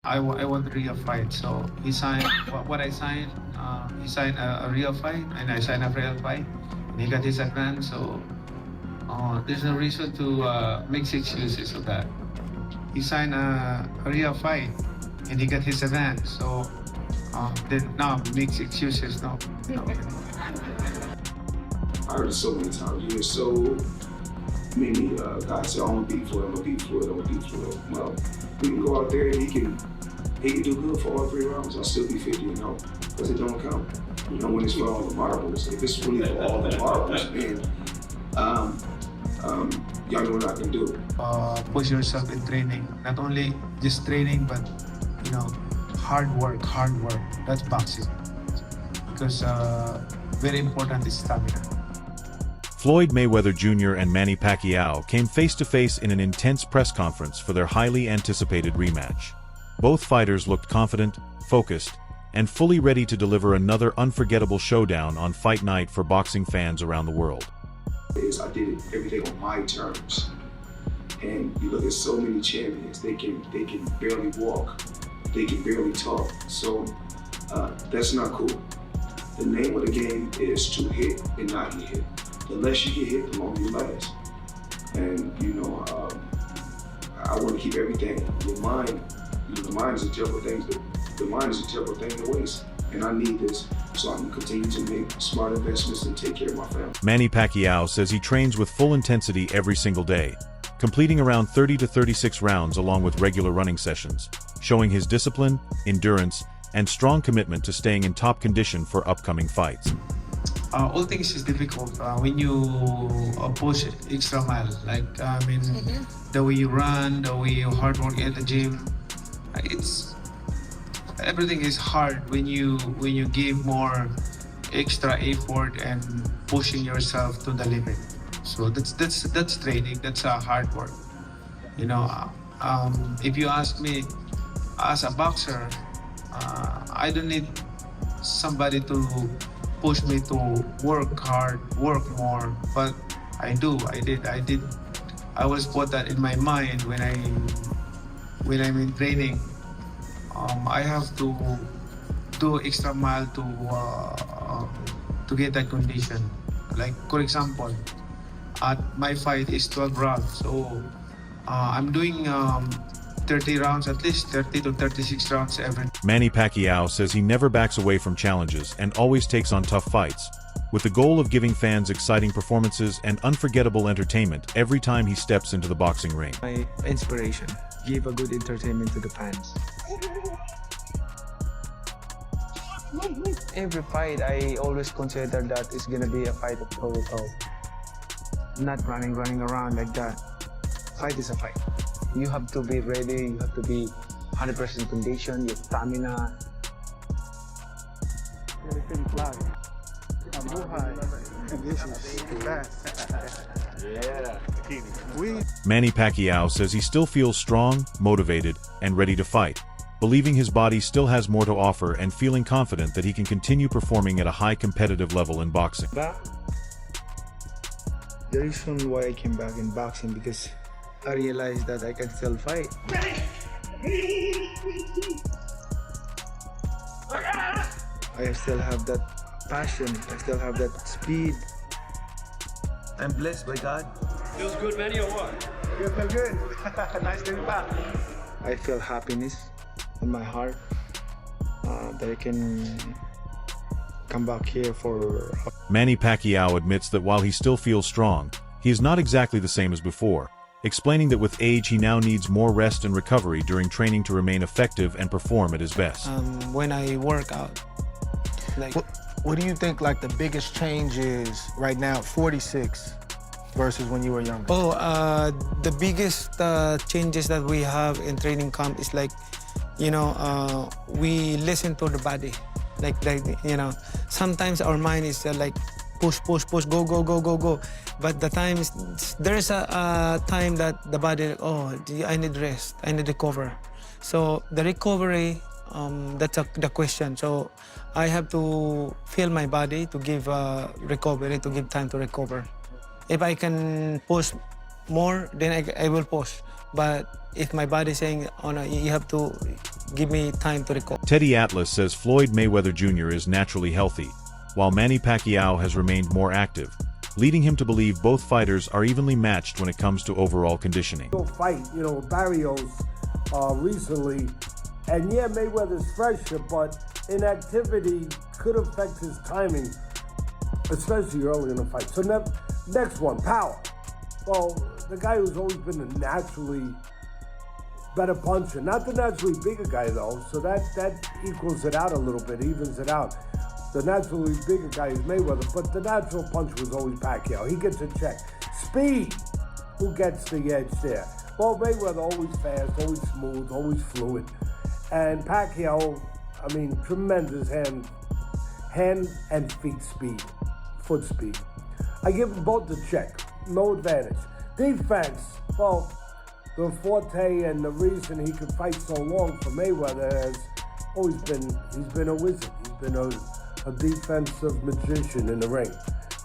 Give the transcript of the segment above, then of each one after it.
I want a real fight. So he signed what I signed. He signed a real fight, and I signed a real fight. And he got his advance. So there's no reason to make excuses of that. He signed a real fight, and he got his advance. So then now makes excuses. No, no. I heard it so many times. You hear so many guys say, "I'm gonna beat Floyd. I'm gonna beat Floyd. I'm gonna beat Floyd." Well, we can go out there and he can do good for all 3 rounds. I'll still be 50-0 because it don't count. You know, when it's for all the marbles. If it's really for all the marbles, then y'all know what I can do. Push yourself in training. Not only just training, but you know, hard work. That's boxing. Because very important is stamina. Floyd Mayweather Jr. and Manny Pacquiao came face-to-face in an intense press conference for their highly anticipated rematch. Both fighters looked confident, focused, and fully ready to deliver another unforgettable showdown on fight night for boxing fans around the world. I did everything on my terms. And you look at so many champions, they can barely walk, they can barely talk. So that's not cool. The name of the game is to hit and not get hit. The less you get hit, the longer you last. And you know, I want to keep everything. Your mind, you know, the mind is a terrible thing. The mind is a terrible thing to waste. And I need this so I can continue to make smart investments and take care of my family. Manny Pacquiao says he trains with full intensity every single day, completing around 30 to 36 rounds along with regular running sessions, showing his discipline, endurance, and strong commitment to staying in top condition for upcoming fights. All things is difficult when you push extra mile. Like the way you run, the way you hard work at the gym. Everything is hard when you give more extra effort and pushing yourself to the limit. So that's training. That's hard work. You know, if you ask me, as a boxer, I don't need somebody to push me to work hard, work more, but I do. I did. I was put that in my mind when I'm in training. I have to do extra mile to get that condition. Like for example, at my fight is 12 rounds, so I'm doing 30 rounds, at least 30 to 36 rounds every. Manny Pacquiao says he never backs away from challenges and always takes on tough fights, with the goal of giving fans exciting performances and unforgettable entertainment every time he steps into the boxing ring. My inspiration, give a good entertainment to the fans. Every fight, I always consider that it's gonna be a fight of toe-to-toe. Not running around like that. Fight is a fight. You have to be ready, you have to be 100% condition, your stamina. Manny Pacquiao says he still feels strong, motivated, and ready to fight, believing his body still has more to offer and feeling confident that he can continue performing at a high competitive level in boxing. The reason why I came back in boxing because I realized that I can still fight. I still have that passion, I still have that speed. I'm blessed by God. Feels good, Manny, or what? You feel good. Nice to be back. I feel happiness in my heart that I can come back here for. Manny Pacquiao admits that while he still feels strong, he is not exactly the same as before, explaining that with age he now needs more rest and recovery during training to remain effective and perform at his best. When I work out, like, what do you think like the biggest change is right now at 46 versus when you were younger? The biggest changes that we have in training camp is like, you know, we listen to the body. Like you know, sometimes our mind is like push, go. But the times there's a time that the body, oh, I need rest, I need recover. So the recovery, that's the question. So I have to feel my body to give recovery, to give time to recover. If I can push more, then I will push. But if my body is saying, oh no, you have to give me time to recover. Teddy Atlas says Floyd Mayweather Jr. is naturally healthy, while Manny Pacquiao has remained more active, leading him to believe both fighters are evenly matched when it comes to overall conditioning. Fight, Barrios recently, and yeah, Mayweather's fresher, but inactivity could affect his timing, especially early in the fight. So next one, power. Well, the guy who's always been a naturally better puncher, not the naturally bigger guy though, so that equals it out a little bit, evens it out. The naturally bigger guy is Mayweather, but the natural puncher was always Pacquiao. He gets a check. Speed, who gets the edge there? Well, Mayweather always fast, always smooth, always fluid. And Pacquiao, tremendous hand and feet speed, foot speed. I give them both the check, no advantage. Defense, well, the forte and the reason he could fight so long for Mayweather has always been, he's been a wizard. He's been a defensive magician in the ring.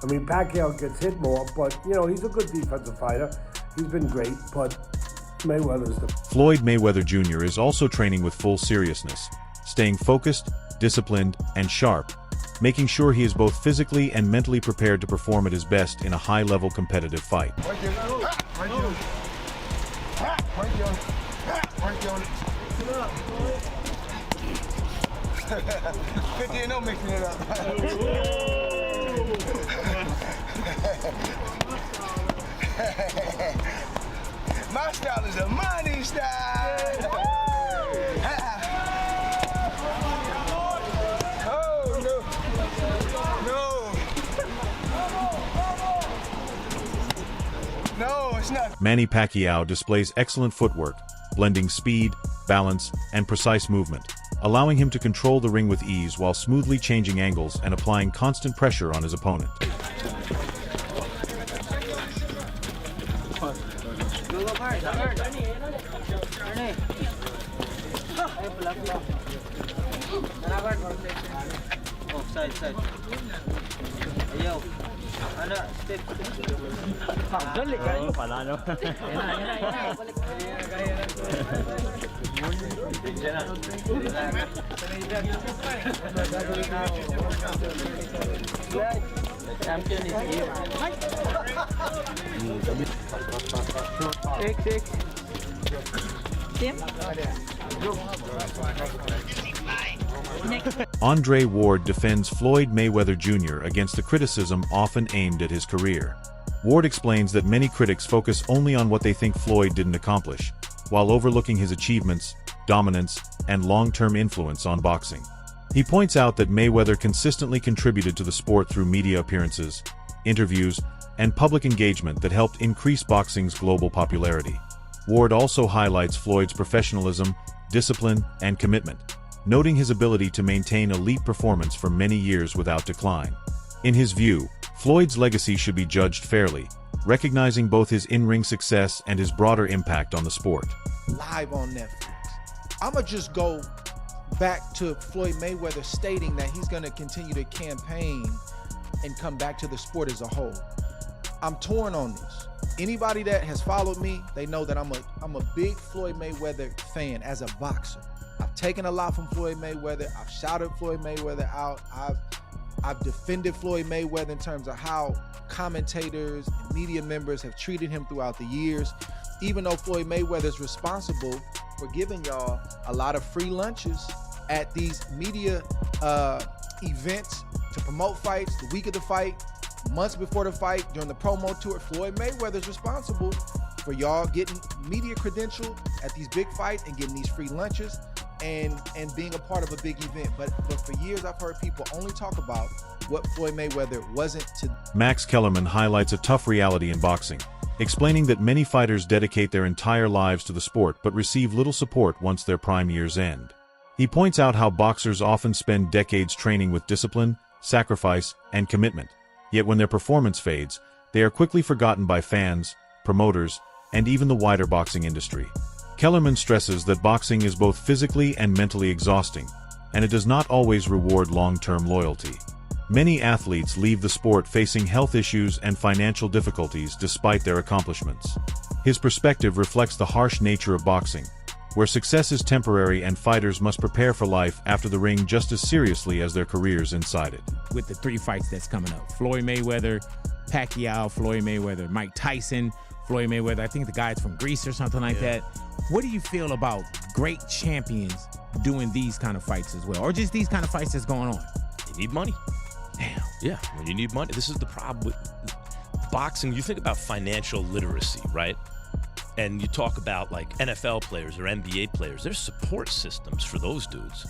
Pacquiao gets hit more, but, he's a good defensive fighter. He's been great, but Mayweather's the... Floyd Mayweather Jr. is also training with full seriousness, staying focused, disciplined, and sharp, making sure he is both physically and mentally prepared to perform at his best in a high-level competitive fight. No mixing it up. My style is a money style. Oh no. No, it's not. Manny Pacquiao displays excellent footwork, blending speed, balance, and precise movement, allowing him to control the ring with ease while smoothly changing angles and applying constant pressure on his opponent. Champion is here. Andre Ward defends Floyd Mayweather Jr. against the criticism often aimed at his career. Ward explains that many critics focus only on what they think Floyd didn't accomplish, while overlooking his achievements, dominance, and long-term influence on boxing. He points out that Mayweather consistently contributed to the sport through media appearances, interviews, and public engagement that helped increase boxing's global popularity. Ward also highlights Floyd's professionalism, discipline, and commitment, noting his ability to maintain elite performance for many years without decline. In his view, Floyd's legacy should be judged fairly, recognizing both his in-ring success and his broader impact on the sport. Live on Netflix. I'ma just go back to Floyd Mayweather stating that he's gonna continue to campaign and come back to the sport as a whole. I'm torn on this. Anybody that has followed me, they know that I'm a big Floyd Mayweather fan as a boxer. I've taken a lot from Floyd Mayweather. I've shouted Floyd Mayweather out. I've defended Floyd Mayweather in terms of how commentators and media members have treated him throughout the years. Even though Floyd Mayweather is responsible for giving y'all a lot of free lunches at these media events to promote fights, the week of the fight, months before the fight, during the promo tour, Floyd Mayweather is responsible for y'all getting media credential at these big fights and getting these free lunches and being a part of a big event. But for years, I've heard people only talk about what Floyd Mayweather wasn't to. Max Kellerman highlights a tough reality in boxing, explaining that many fighters dedicate their entire lives to the sport but receive little support once their prime years end. He points out how boxers often spend decades training with discipline, sacrifice, and commitment, yet when their performance fades, they are quickly forgotten by fans, promoters, and even the wider boxing industry. Kellerman stresses that boxing is both physically and mentally exhausting, and it does not always reward long-term loyalty. Many athletes leave the sport facing health issues and financial difficulties despite their accomplishments. His perspective reflects the harsh nature of boxing, where success is temporary and fighters must prepare for life after the ring just as seriously as their careers inside it. With the 3 fights that's coming up, Floyd Mayweather, Pacquiao, Floyd Mayweather, Mike Tyson, Floyd Mayweather, I think the guy's from Greece or something like that. What do you feel about great champions doing these kind of fights as well, or just these kind of fights that's going on? You need money. Damn. Yeah, when you need money. This is the problem with boxing. You think about financial literacy, right? And you talk about like NFL players or NBA players. There's support systems for those dudes.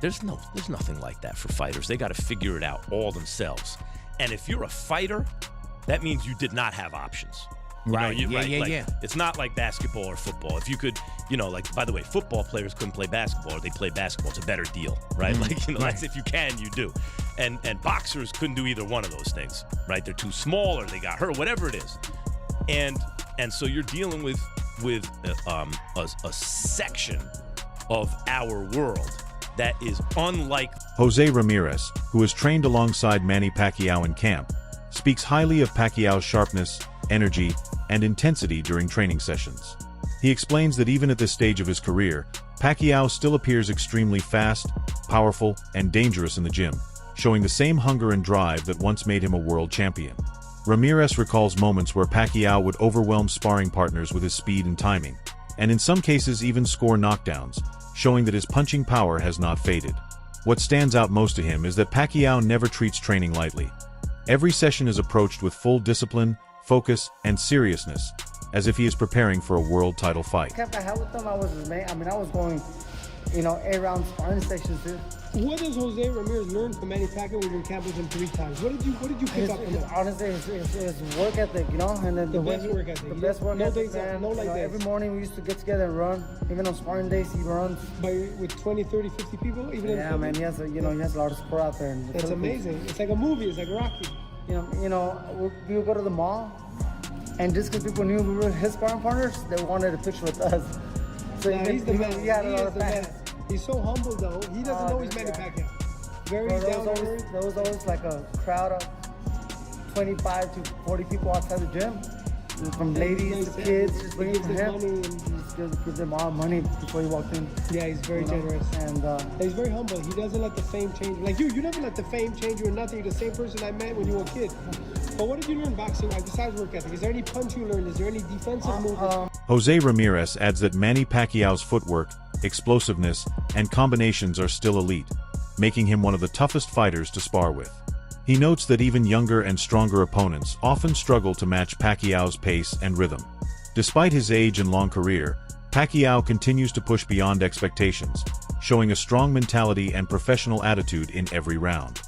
There's nothing like that for fighters. They got to figure it out all themselves. And if you're a fighter, that means you did not have options. Right. Yeah. It's not like basketball or football. If you could, like, by the way, football players couldn't play basketball, or they play basketball. It's a better deal, right? That's if you can, you do. And boxers couldn't do either one of those things, right? They're too small, or they got hurt, whatever it is. And so you're dealing with a section of our world that is unlike. Jose Ramirez, who has trained alongside Manny Pacquiao in camp, speaks highly of Pacquiao's sharpness, energy, and intensity during training sessions. He explains that even at this stage of his career, Pacquiao still appears extremely fast, powerful, and dangerous in the gym, showing the same hunger and drive that once made him a world champion. Ramirez recalls moments where Pacquiao would overwhelm sparring partners with his speed and timing, and in some cases even score knockdowns, showing that his punching power has not faded. What stands out most to him is that Pacquiao never treats training lightly. Every session is approached with full discipline, focus, and seriousness, as if he is preparing for a world title fight. Camp I had with them, I was his mate. I was going, 8-round sparring sessions too. What does Jose Ramirez learn from Manny Pacquiao? We've been camped with him 3 times. What did you pick up from him? Honestly, his work ethic, and then the best work ethic. The best work ethic, man. No days. Every morning we used to get together and run. Even on sparring days, he runs. With 20, 30, 50 people? Even yeah, man, he has a lot of support out there. It's amazing. It's like a movie. It's like Rocky. We would go to the mall, and just because people knew we were his sparring partners, they wanted a picture with us. So he's the man. He had a lot of fans. He's so humble, though. He doesn't know he's Manny Pacquiao. Very down to earth. There was always like a crowd of 25 to 40 people outside the gym, from ladies to kids, just waiting for him. He just gives them all money before he walked in. Yeah, he's very generous. And he's very humble. He doesn't let the fame change. Like you never let the fame change you or nothing. You're the same person I met when you were a kid. But what did you learn boxing besides work ethic? Is there any punch you learned? Is there any defensive movement? Jose Ramirez adds that Manny Pacquiao's footwork, explosiveness, and combinations are still elite, making him one of the toughest fighters to spar with. He notes that even younger and stronger opponents often struggle to match Pacquiao's pace and rhythm. Despite his age and long career, Pacquiao continues to push beyond expectations, showing a strong mentality and professional attitude in every round.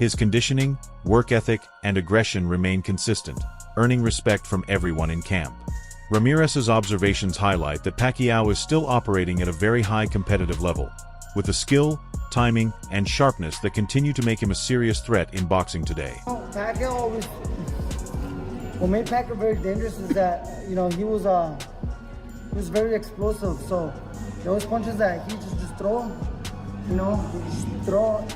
His conditioning, work ethic, and aggression remain consistent, earning respect from everyone in camp. Ramirez's observations highlight that Pacquiao is still operating at a very high competitive level, with the skill, timing, and sharpness that continue to make him a serious threat in boxing today. Pacquiao always, what made Pacquiao very dangerous is that, he was very explosive. So there was punches that he just throw, he just throw,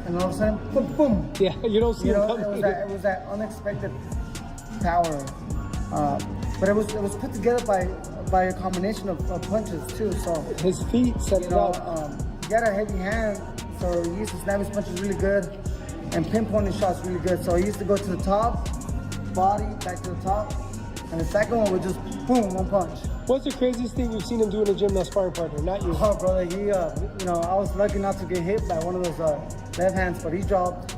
and all of a sudden, boom, boom. Yeah, you don't see him coming. It was that unexpected power. But it was put together by a combination of punches too. So his feet set it up. He had a heavy hand, so he used to snap his punches really good and pinpoint his shots really good. So he used to go to the top, body, back to the top, and the second one would just boom, one punch. What's the craziest thing you've seen him do in the gym, that sparring partner? Not you. Oh, brother, I was lucky not to get hit by one of those left hands, but he dropped.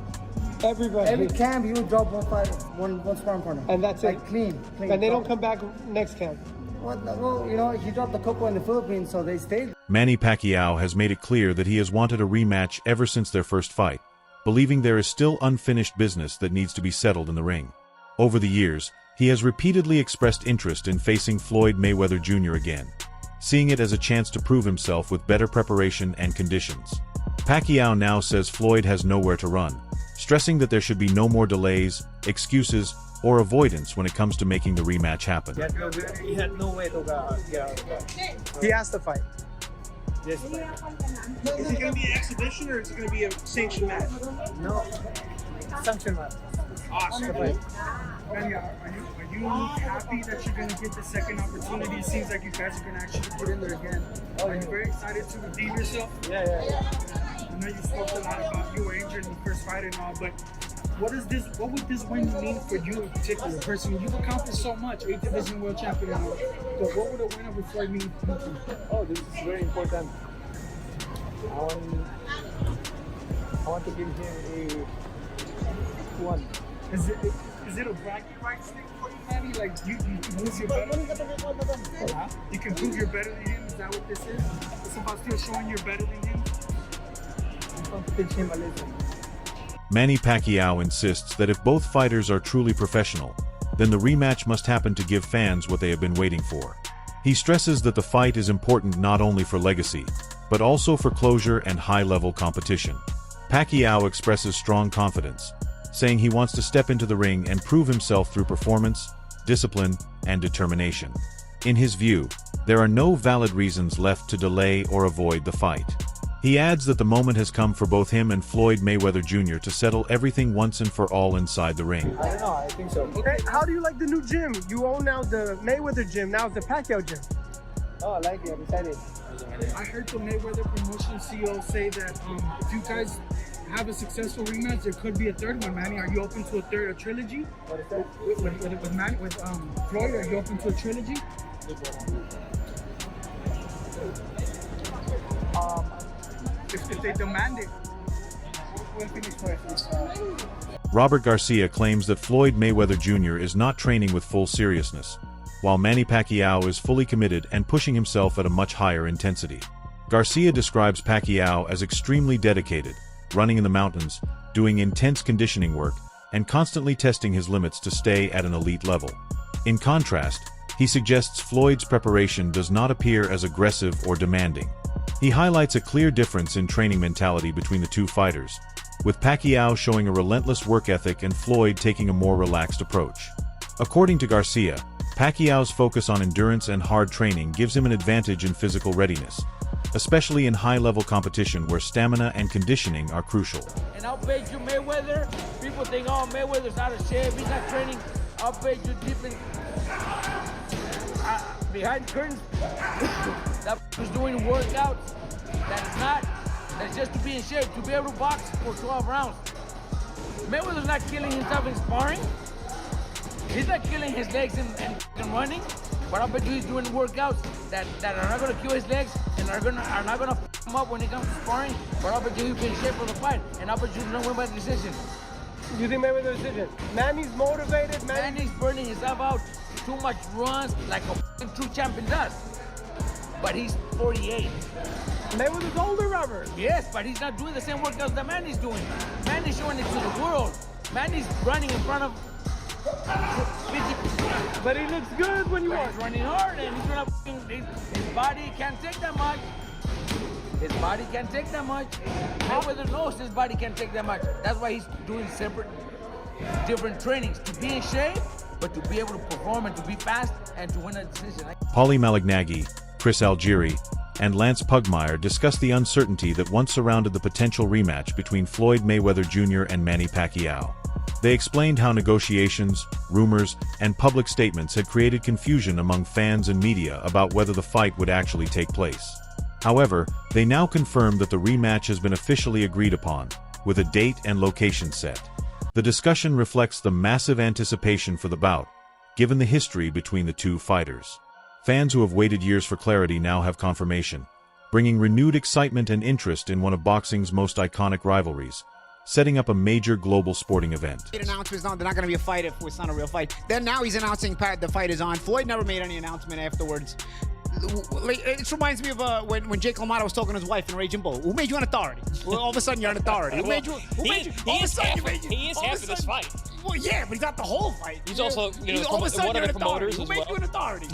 Everybody. Every camp, he would drop one sparring partner. And that's like it? Clean. And they don't come back next camp? Well, he dropped a couple in the Philippines, so they stayed. Manny Pacquiao has made it clear that he has wanted a rematch ever since their first fight, believing there is still unfinished business that needs to be settled in the ring. Over the years, he has repeatedly expressed interest in facing Floyd Mayweather Jr. again, seeing it as a chance to prove himself with better preparation and conditions. Pacquiao now says Floyd has nowhere to run, stressing that there should be no more delays, excuses, or avoidance when it comes to making the rematch happen. He had no way to get out of that. He has to fight. Yes. Is it going to be an exhibition or is it going to be a sanctioned match? No, sanctioned match. Awesome. Manny, are you happy that you're going to get the second opportunity? It seems like you guys are going to actually put in there again. Are you very excited to redeem yourself? Yeah. I know you spoke a lot about you were injured in the first fight and all, but what would this win mean for you in particular? Personally, you've accomplished so much, 8th division world champion and all. But what would a win over Floyd mean for you? Oh, this is very important. I want to give him a one. Is it a bragging rights thing for you, Manny? Like you lose your better than him? You can prove you're better than him? Is that what this is? It's about still showing you're better than him? I'm going to teach him a lesson. Manny Pacquiao insists that if both fighters are truly professional, then the rematch must happen to give fans what they have been waiting for. He stresses that the fight is important not only for legacy, but also for closure and high-level competition. Pacquiao expresses strong confidence, saying he wants to step into the ring and prove himself through performance, discipline, and determination. In his view, there are no valid reasons left to delay or avoid the fight. He adds that the moment has come for both him and Floyd Mayweather Jr. to settle everything once and for all inside the ring. I don't know, I think so. Okay, how do you like the new gym? You own now the Mayweather gym, now it's the Pacquiao gym. Oh, I like it, I'm excited. I heard the Mayweather promotion CEO say that if you guys have a successful rematch, there could be a third one, Manny. Are you open to a trilogy? What is that? With Floyd, are you open to a trilogy? If they demand it, we'll finish first. Robert Garcia claims that Floyd Mayweather Jr. is not training with full seriousness, while Manny Pacquiao is fully committed and pushing himself at a much higher intensity. Garcia describes Pacquiao as extremely dedicated, running in the mountains, doing intense conditioning work, and constantly testing his limits to stay at an elite level. In contrast, he suggests Floyd's preparation does not appear as aggressive or demanding. He highlights a clear difference in training mentality between the two fighters, with Pacquiao showing a relentless work ethic and Floyd taking a more relaxed approach. According to Garcia, Pacquiao's focus on endurance and hard training gives him an advantage in physical readiness, especially in high-level competition where stamina and conditioning are crucial. And I'll bet you Mayweather, people think, oh, Mayweather's out of shape, he's not training. I'll bet you deep in, behind curtains, that was doing workouts that's just to be in shape, to be able to box for 12 rounds. Mayweather's not killing himself in sparring. He's not killing his legs and running, but I bet you he's doing workouts that are not going to kill his legs and are not going to f him up when it comes to sparring, but I bet you he'll be in shape for the fight, and I bet you don't win by decision. You think Mayweather's decision? Manny's motivated, Manny's burning himself out, too much runs like a true champion does, but he's 48. Mayweather's older, Robert. Yes, but he's not doing the same workouts that Manny's doing. Manny's showing it to the world. Manny's running in front of 50. But he looks good when you watch. He's running hard, and he's gonna. His body can't take that much. His body can't take that much. Mayweather knows his body can't take that much. That's why he's doing different trainings to be in shape, but to be able to perform and to be fast and to win a decision. Paulie Malignaggi, Chris Algieri, and Lance Pugmire discussed the uncertainty that once surrounded the potential rematch between Floyd Mayweather Jr. and Manny Pacquiao. They explained how negotiations, rumors, and public statements had created confusion among fans and media about whether the fight would actually take place. However, they now confirmed that the rematch has been officially agreed upon, with a date and location set. The discussion reflects the massive anticipation for the bout, given the history between the two fighters. Fans who have waited years for clarity now have confirmation, bringing renewed excitement and interest in one of boxing's most iconic rivalries, setting up a major global sporting event. Announcements, no, they're not going to be a fight if it's not a real fight. Then now he's announcing the fight is on. Floyd never made any announcement afterwards. It reminds me of when Jake LaMotta was talking to his wife in Raging Bull. Who made you an authority? Well, all of a sudden you're an authority. Who made you? He is half of this fight. Well, yeah, but he's not the whole fight. He's also, all of a sudden one you're of an the promoters authority. Who as made well. you an authority?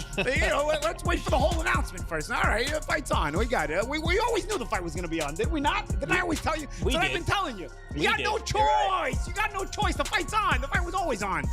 Let's wait for the whole announcement first. All right, the fight's on. We got it. We always knew the fight was going to be on, did we not? Didn't I always tell you? We That's what did. I've been telling you. We You got did. no choice. Right. You got no choice. The fight's on. The fight was always on.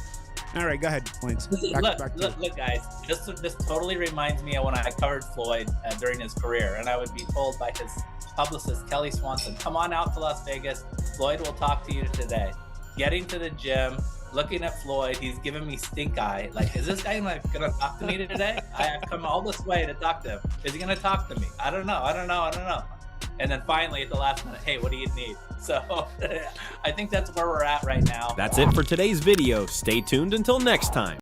All right, go ahead, Lance. Look, guys. This totally reminds me of when I covered Floyd during his career, and I would be told by his publicist Kelly Swanson, "Come on out to Las Vegas. Floyd will talk to you today." Getting to the gym, looking at Floyd. He's giving me stink eye. Like, is this guy gonna talk to me today? I have come all this way to talk to him. Is he gonna talk to me? I don't know. And then finally at the last minute, hey, what do you need? So I think that's where we're at right now. That's it for today's video. Stay tuned until next time.